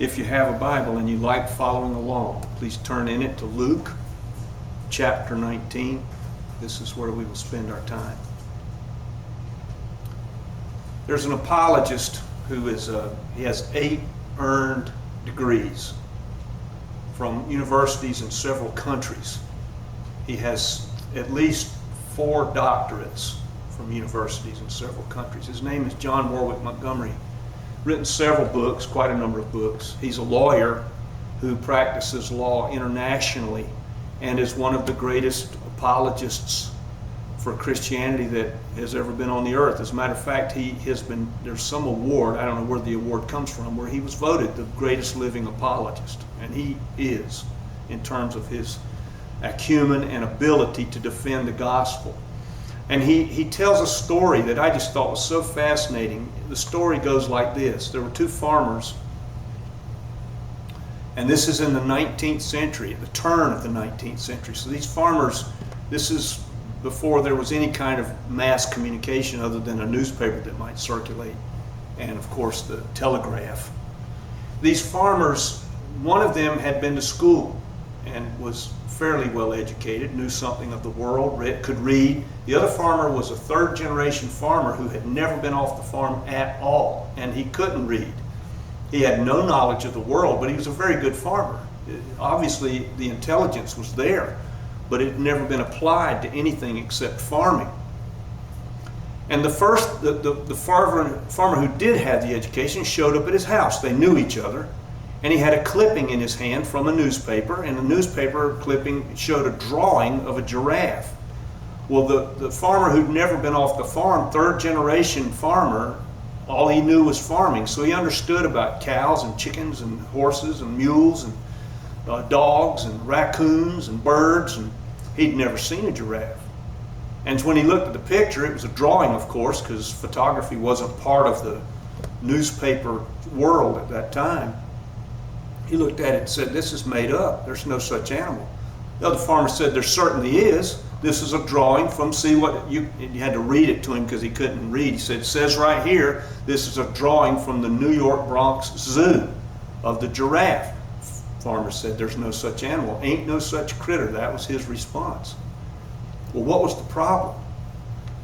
If you have a Bible and you like following along, please turn in it to Luke chapter 19. This is where we will spend our time. There's an apologist who he has 8 earned degrees from universities in several countries. He has at least 4 doctorates from universities in several countries. His name is John Warwick Montgomery. Written several books, quite a number of books. He's a lawyer who practices law internationally and is one of the greatest apologists for Christianity that has ever been on the earth. As a matter of fact, there's some award, I don't know where the award comes from, where he was voted the greatest living apologist. And he is, in terms of his acumen and ability to defend the gospel. And he tells a story that I just thought was so fascinating. The story goes like this. There were 2 farmers, and this is in the 19th century, at the turn of the 19th century. So these farmers, this is before there was any kind of mass communication other than a newspaper that might circulate, and of course the telegraph. These farmers, one of them had been to school and was fairly well educated, knew something of the world, could read. The other farmer was a 3rd generation farmer who had never been off the farm at all, and he couldn't read. He had no knowledge of the world, but he was a very good farmer. Obviously the intelligence was there, but it had never been applied to anything except farming. And the farmer who did have the education showed up at his house. They knew each other. And he had a clipping in his hand from a newspaper, and the newspaper clipping showed a drawing of a giraffe. Well, the farmer who'd never been off the farm, 3rd generation farmer, all he knew was farming. So he understood about cows and chickens and horses and mules and dogs and raccoons and birds, and he'd never seen a giraffe. And when he looked at the picture, it was a drawing, of course, because photography wasn't part of the newspaper world at that time. He looked at it and said, "This is made up. There's no such animal." The other farmer said, "There certainly is. This is a drawing from," you had to read it to him because he couldn't read. He said, "It says right here, this is a drawing from the New York Bronx Zoo of the giraffe." Farmer said, "There's no such animal. Ain't no such critter." That was his response. Well, what was the problem?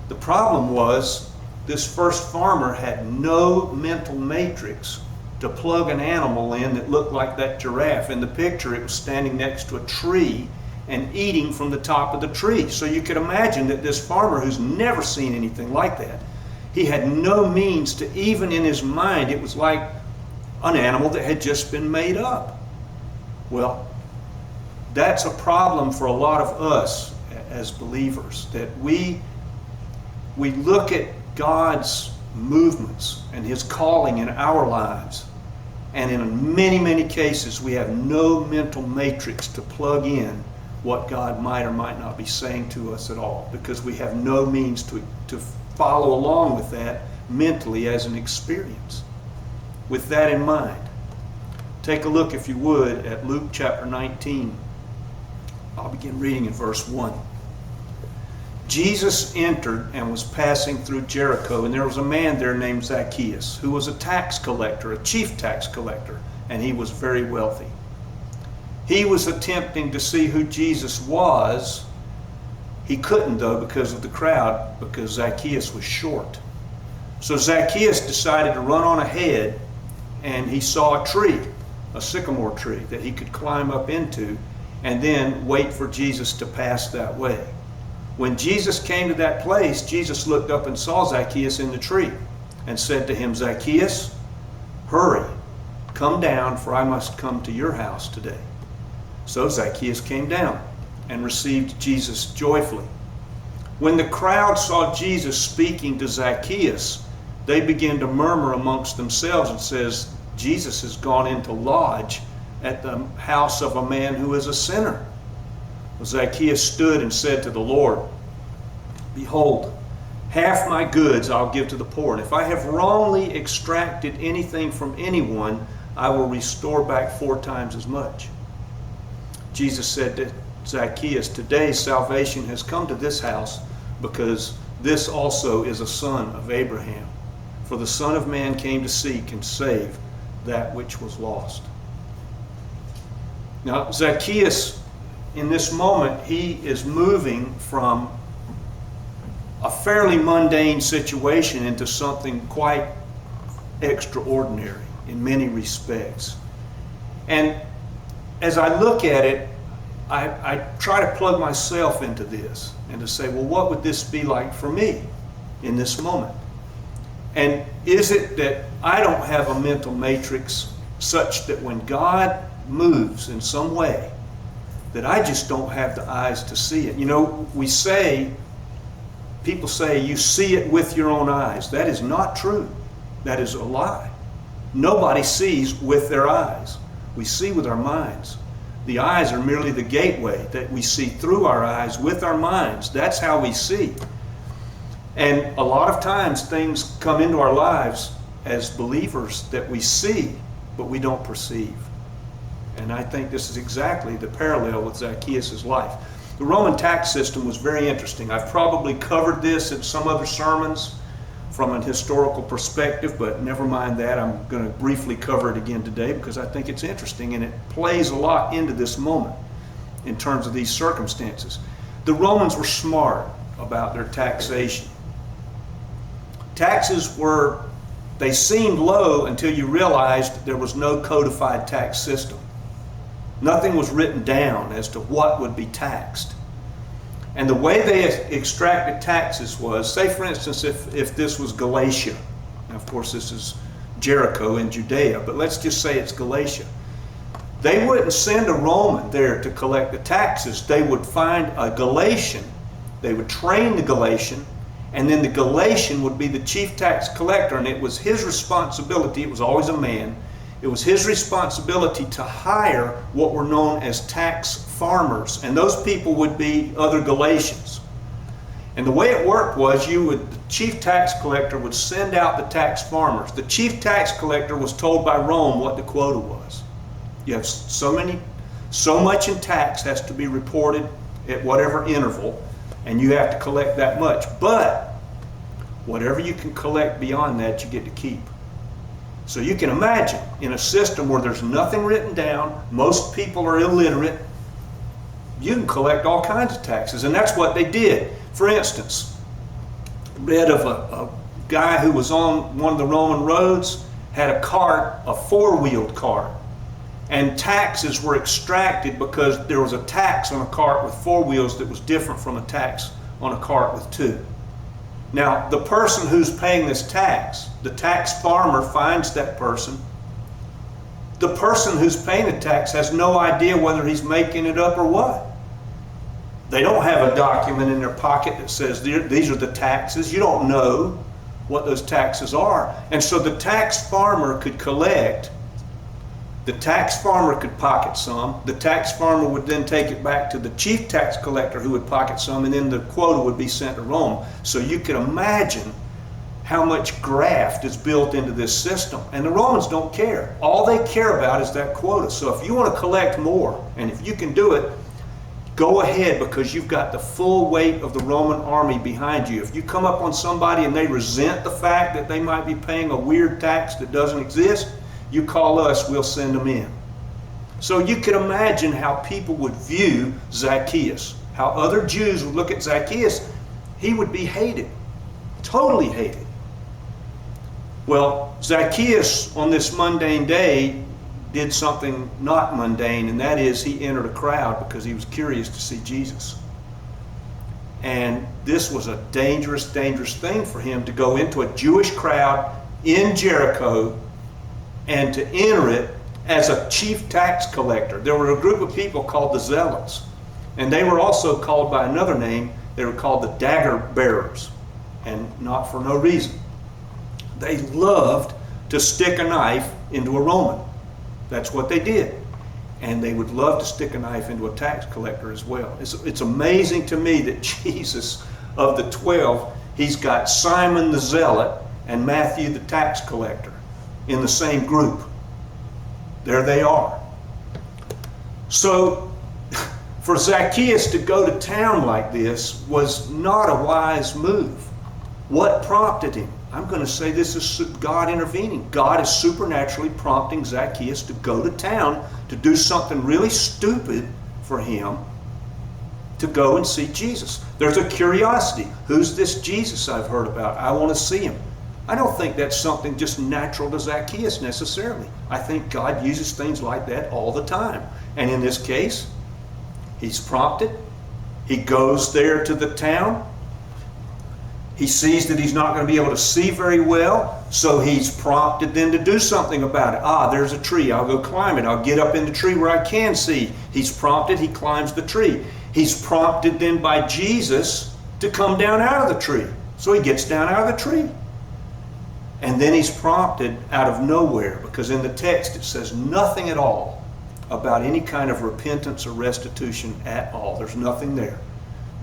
The problem was this first farmer had no mental matrix to plug an animal in that looked like that giraffe. In the picture, it was standing next to a tree and eating from the top of the tree. So you could imagine that this farmer, who's never seen anything like that, he had no means to, even in his mind, it was like an animal that had just been made up. Well, that's a problem for a lot of us as believers, that we look at God's movements and His calling in our lives, and in many, many cases we have no mental matrix to plug in what God might or might not be saying to us at all, because we have no means to follow along with that mentally as an experience. With that in mind, take a look, if you would, at Luke chapter 19. I'll begin reading in verse 1. Jesus entered and was passing through Jericho, and there was a man there named Zacchaeus, who was a tax collector, a chief tax collector, and he was very wealthy. He was attempting to see who Jesus was. He couldn't, though, because of the crowd, because Zacchaeus was short. So Zacchaeus decided to run on ahead, and he saw a tree, a sycamore tree, that he could climb up into and then wait for Jesus to pass that way. When Jesus came to that place, Jesus looked up and saw Zacchaeus in the tree and said to him, "Zacchaeus, hurry, come down, for I must come to your house today." So Zacchaeus came down and received Jesus joyfully. When the crowd saw Jesus speaking to Zacchaeus, they began to murmur amongst themselves and says, "Jesus has gone in to lodge at the house of a man who is a sinner." Zacchaeus stood and said to the Lord, "Behold, half my goods I'll give to the poor, and if I have wrongly extracted anything from anyone, I will restore back 4 times as much." Jesus said to Zacchaeus, "Today salvation has come to this house, because this also is a son of Abraham. For the Son of Man came to seek and save that which was lost. Now, Zacchaeus, in this moment, he is moving from a fairly mundane situation into something quite extraordinary in many respects. And as I look at it, I try to plug myself into this and to say, well, what would this be like for me in this moment? And is it that I don't have a mental matrix such that when God moves in some way, that I just don't have the eyes to see it? You know, people say you see it with your own eyes. That is not true. That is a lie. Nobody sees with their eyes. We see with our minds. The eyes are merely the gateway that we see through our eyes with our minds. That's how we see. And a lot of times things come into our lives as believers that we see, but we don't perceive. And I think this is exactly the parallel with Zacchaeus' life. The Roman tax system was very interesting. I've probably covered this in some other sermons from an historical perspective, but never mind that. I'm going to briefly cover it again today because I think it's interesting and it plays a lot into this moment in terms of these circumstances. The Romans were smart about their taxation. Taxes they seemed low until you realized there was no codified tax system. Nothing was written down as to what would be taxed. And the way they extracted taxes was, say for instance, if this was Galatia. Now, of course, this is Jericho in Judea, but let's just say it's Galatia. They wouldn't send a Roman there to collect the taxes. They would find a Galatian. They would train the Galatian, and then the Galatian would be the chief tax collector, and it was his responsibility, it was always a man, it was his responsibility to hire what were known as tax farmers, and those people would be other Galatians. And the way it worked was the chief tax collector would send out the tax farmers. The chief tax collector was told by Rome what the quota was. You have so much in tax has to be reported at whatever interval, and you have to collect that much. But whatever you can collect beyond that, you get to keep. So you can imagine in a system where there's nothing written down, most people are illiterate, you can collect all kinds of taxes, and that's what they did. For instance, read of a guy who was on one of the Roman roads, had a cart, a four-wheeled cart, and taxes were extracted because there was a tax on a cart with four wheels that was different from a tax on a cart with two. Now, the person who's paying this tax, the tax farmer finds that person. The person who's paying the tax has no idea whether he's making it up or what. They don't have a document in their pocket that says these are the taxes. You don't know what those taxes are. And so the tax farmer could collect. The tax farmer could pocket some. The tax farmer would then take it back to the chief tax collector who would pocket some, and then the quota would be sent to Rome. So you can imagine how much graft is built into this system. And the Romans don't care. All they care about is that quota. So if you want to collect more, and if you can do it, go ahead, because you've got the full weight of the Roman army behind you. If you come up on somebody and they resent the fact that they might be paying a weird tax that doesn't exist, you call us, we'll send them in. So you can imagine how people would view Zacchaeus, how other Jews would look at Zacchaeus. He would be hated, totally hated. Well, Zacchaeus on this mundane day did something not mundane, and that is he entered a crowd because he was curious to see Jesus. And this was a dangerous, dangerous thing for him to go into a Jewish crowd in Jericho and to enter it as a chief tax collector. There were a group of people called the Zealots, and they were also called by another name. They were called the dagger bearers, and not for no reason. They loved to stick a knife into a Roman. That's what they did. And they would love to stick a knife into a tax collector as well. It's amazing to me that Jesus, of the 12, he's got Simon the Zealot and Matthew the tax collector in the same group. There they are. So for Zacchaeus to go to town like this was not a wise move. What prompted him? I'm going to say this is God intervening. God is supernaturally prompting Zacchaeus to go to town to do something really stupid for him, to go and see Jesus. There's a curiosity. Who's this Jesus I've heard about? I want to see him. I don't think that's something just natural to Zacchaeus necessarily. I think God uses things like that all the time. And in this case, he's prompted. He goes there to the town. He sees that he's not going to be able to see very well, so he's prompted then to do something about it. Ah, there's a tree. I'll go climb it. I'll get up in the tree where I can see. He's prompted. He climbs the tree. He's prompted then by Jesus to come down out of the tree. So he gets down out of the tree. And then he's prompted out of nowhere, because in the text it says nothing at all about any kind of repentance or restitution at all. There's nothing there.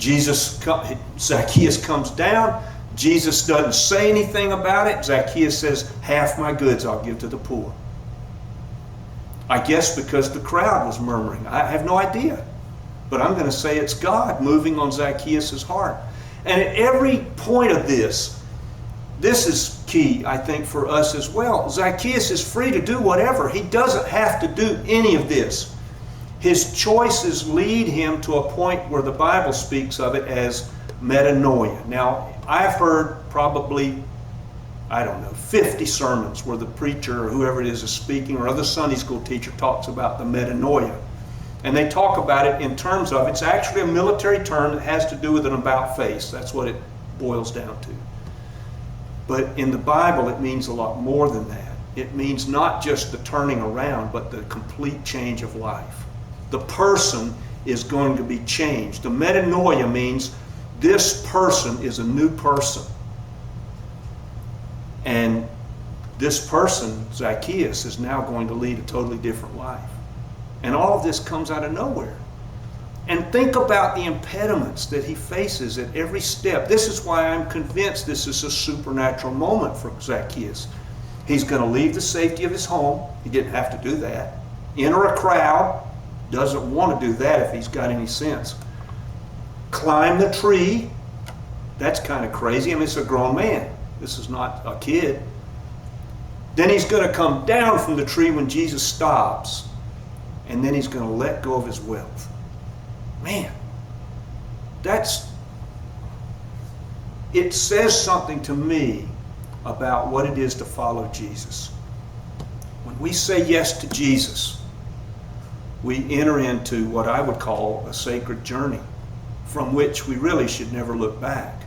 Zacchaeus comes down. Jesus doesn't say anything about it. Zacchaeus says, half my goods I'll give to the poor. I guess because the crowd was murmuring. I have no idea. But I'm going to say it's God moving on Zacchaeus' heart. And at every point of this is key, I think, for us as well. Zacchaeus is free to do whatever. He doesn't have to do any of this. His choices lead him to a point where the Bible speaks of it as metanoia. Now, I've heard probably, 50 sermons where the preacher or whoever it is speaking, or other Sunday school teacher talks about the metanoia. And they talk about it in terms of, it's actually a military term that has to do with an about face. That's what it boils down to. But in the Bible, it means a lot more than that. It means not just the turning around, but the complete change of life. The person is going to be changed. The metanoia means this person is a new person. And this person, Zacchaeus, is now going to lead a totally different life. And all of this comes out of nowhere. And think about the impediments that he faces at every step. This is why I'm convinced this is a supernatural moment for Zacchaeus. He's going to leave the safety of his home. He didn't have to do that. Enter a crowd. Doesn't want to do that if he's got any sense. Climb the tree. That's kind of crazy. I mean, it's a grown man. This is not a kid. Then he's going to come down from the tree when Jesus stops. And then he's going to let go of his wealth. Man, it says something to me about what it is to follow Jesus. When we say yes to Jesus, we enter into what I would call a sacred journey from which we really should never look back.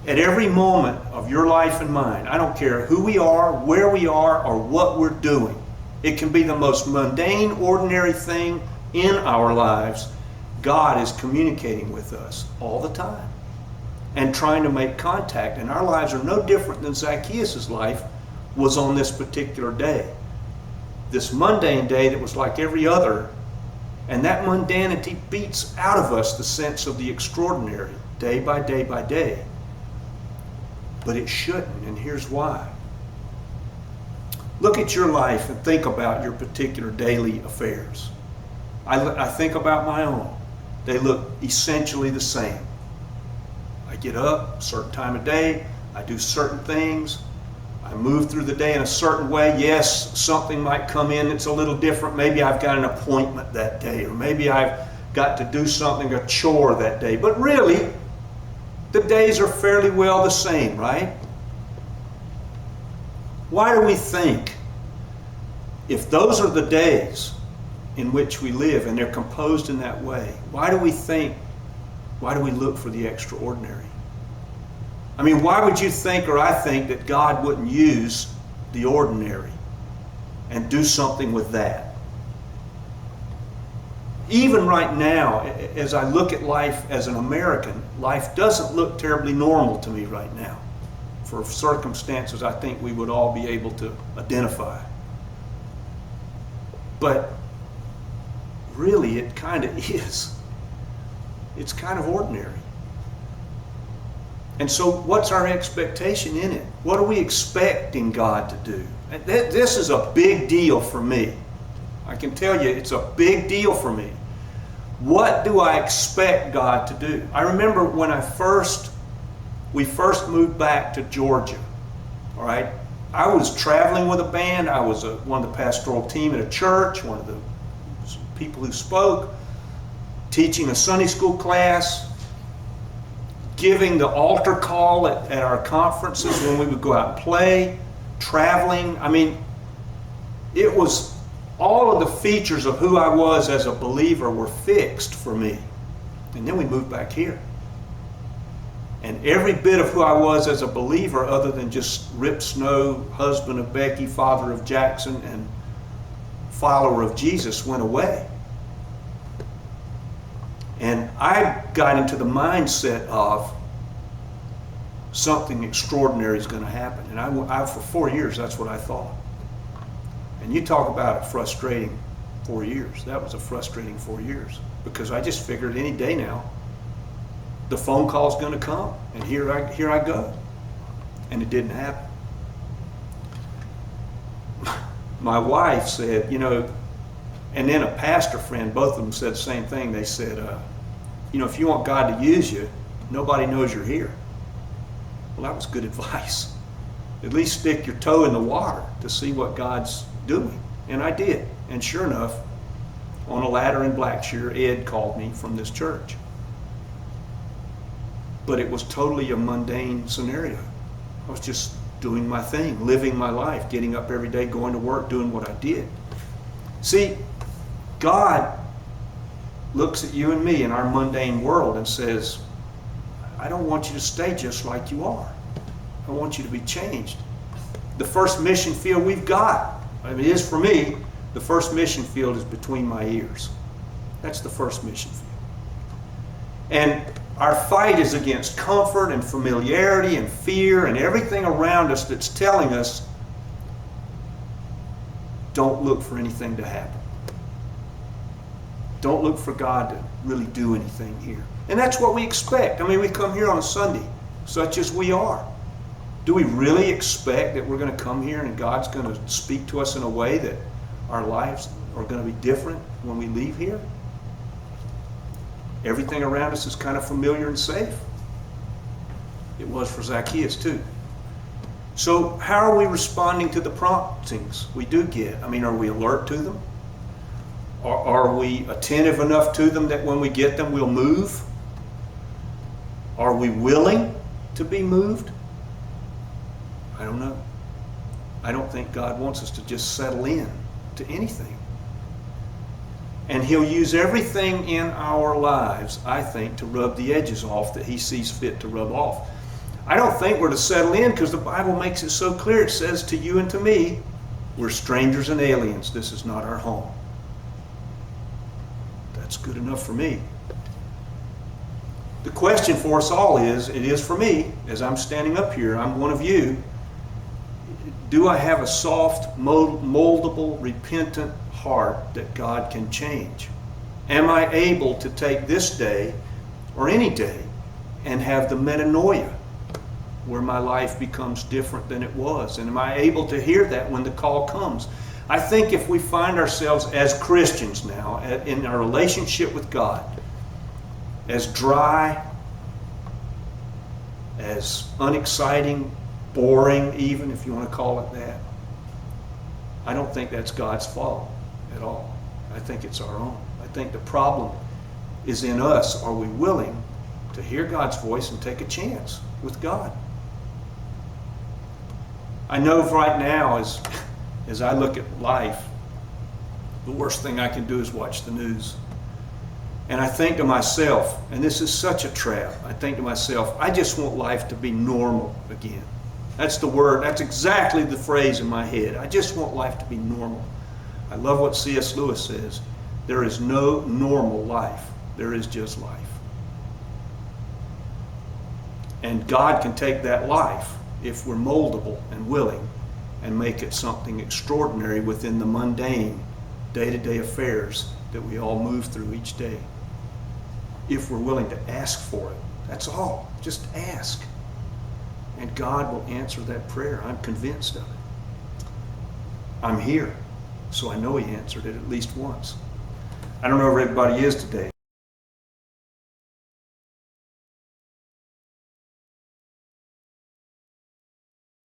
At every moment of your life and mine, I don't care who we are, where we are, or what we're doing. It can be the most mundane, ordinary thing in our lives. God is communicating with us all the time and trying to make contact. And our lives are no different than Zacchaeus' life was on this particular day. This mundane day that was like every other, and that mundanity beats out of us the sense of the extraordinary day by day by day. But it shouldn't, and here's why. Look at your life and think about your particular daily affairs. I think about my own. They look essentially the same. I get up a certain time of day, I do certain things, I move through the day in a certain way. Yes, something might come in that's a little different. Maybe I've got an appointment that day, or maybe I've got to do something, a chore that day. But really, the days are fairly well the same, right? Why do we think, if those are the days in which we live and they're composed in that way, why do we look for the extraordinary? I mean, why would you think, or I think, that God wouldn't use the ordinary and do something with that? Even right now, as I look at life as an American, life doesn't look terribly normal to me right now, for circumstances I think we would all be able to identify. But really, it kind of is. It's kind of ordinary. And so what's our expectation in it? What are we expecting God to do? This is a big deal for me. I can tell you it's a big deal for me. What do I expect God to do? I remember when we first moved back to Georgia, all right? I was traveling with a band. I was one of the pastoral team at a church, one of the people who spoke, teaching a Sunday school class, giving the altar call at our conferences when we would go out and play, traveling. I mean, it was all of the features of who I was as a believer were fixed for me. And then we moved back here. And every bit of who I was as a believer, other than just Rip Snow, husband of Becky, father of Jackson, and follower of Jesus, went away. And I got into the mindset of something extraordinary is going to happen. And I for 4 years, that's what I thought. And you talk about a frustrating 4 years. That was a frustrating 4 years, because I just figured any day now, the phone call's going to come, and here I go. And it didn't happen. My wife said, you know, and then a pastor friend, both of them said the same thing. They said, you know, if you want God to use you, nobody knows you're here. Well, that was good advice. At least stick your toe in the water to see what God's doing. And I did. And sure enough, on a ladder in Blackshear, Ed called me from this church. But it was totally a mundane scenario. I was just doing my thing, living my life, getting up every day, going to work, doing what I did. See, God looks at you and me in our mundane world and says, I don't want you to stay just like you are. I want you to be changed. The first mission field we've got, I mean, it is for me, the first mission field is between my ears. That's the first mission field. And our fight is against comfort and familiarity and fear and everything around us that's telling us, don't look for anything to happen. Don't look for God to really do anything here. And that's what we expect. I mean, we come here on a Sunday, such as we are. Do we really expect that we're going to come here and God's going to speak to us in a way that our lives are going to be different when we leave here? Everything around us is kind of familiar and safe. It was for Zacchaeus too. So how are we responding to the promptings we do get? I mean, are we alert to them? Are we attentive enough to them that when we get them, we'll move? Are we willing to be moved? I don't know. I don't think God wants us to just settle in to anything. And He'll use everything in our lives, I think, to rub the edges off that He sees fit to rub off. I don't think we're to settle in, because the Bible makes it so clear. It says to you and to me, we're strangers and aliens. This is not our home. That's good enough for me. The question for us all is, it is for me, as I'm standing up here, I'm one of you, do I have a soft, moldable, repentant heart that God can change? Am I able to take this day or any day and have the metanoia where my life becomes different than it was? And am I able to hear that when the call comes? I think if we find ourselves as Christians now in our relationship with God as dry, as unexciting, boring even, if you want to call it that, I don't think that's God's fault at all. I think it's our own. I think the problem is in us. Are we willing to hear God's voice and take a chance with God? I know right now, as I look at life, the worst thing I can do is watch the news. And I think to myself, and this is such a trap, I think to myself, I just want life to be normal again. That's the word, that's exactly the phrase in my head. I just want life to be normal. I love what C.S. Lewis says. There is no normal life. There is just life. And God can take that life, if we're moldable and willing, and make it something extraordinary within the mundane, day-to-day affairs that we all move through each day. If we're willing to ask for it. That's all. Just ask. And God will answer that prayer. I'm convinced of it. I'm here, so I know He answered it at least once. I don't know where everybody is today.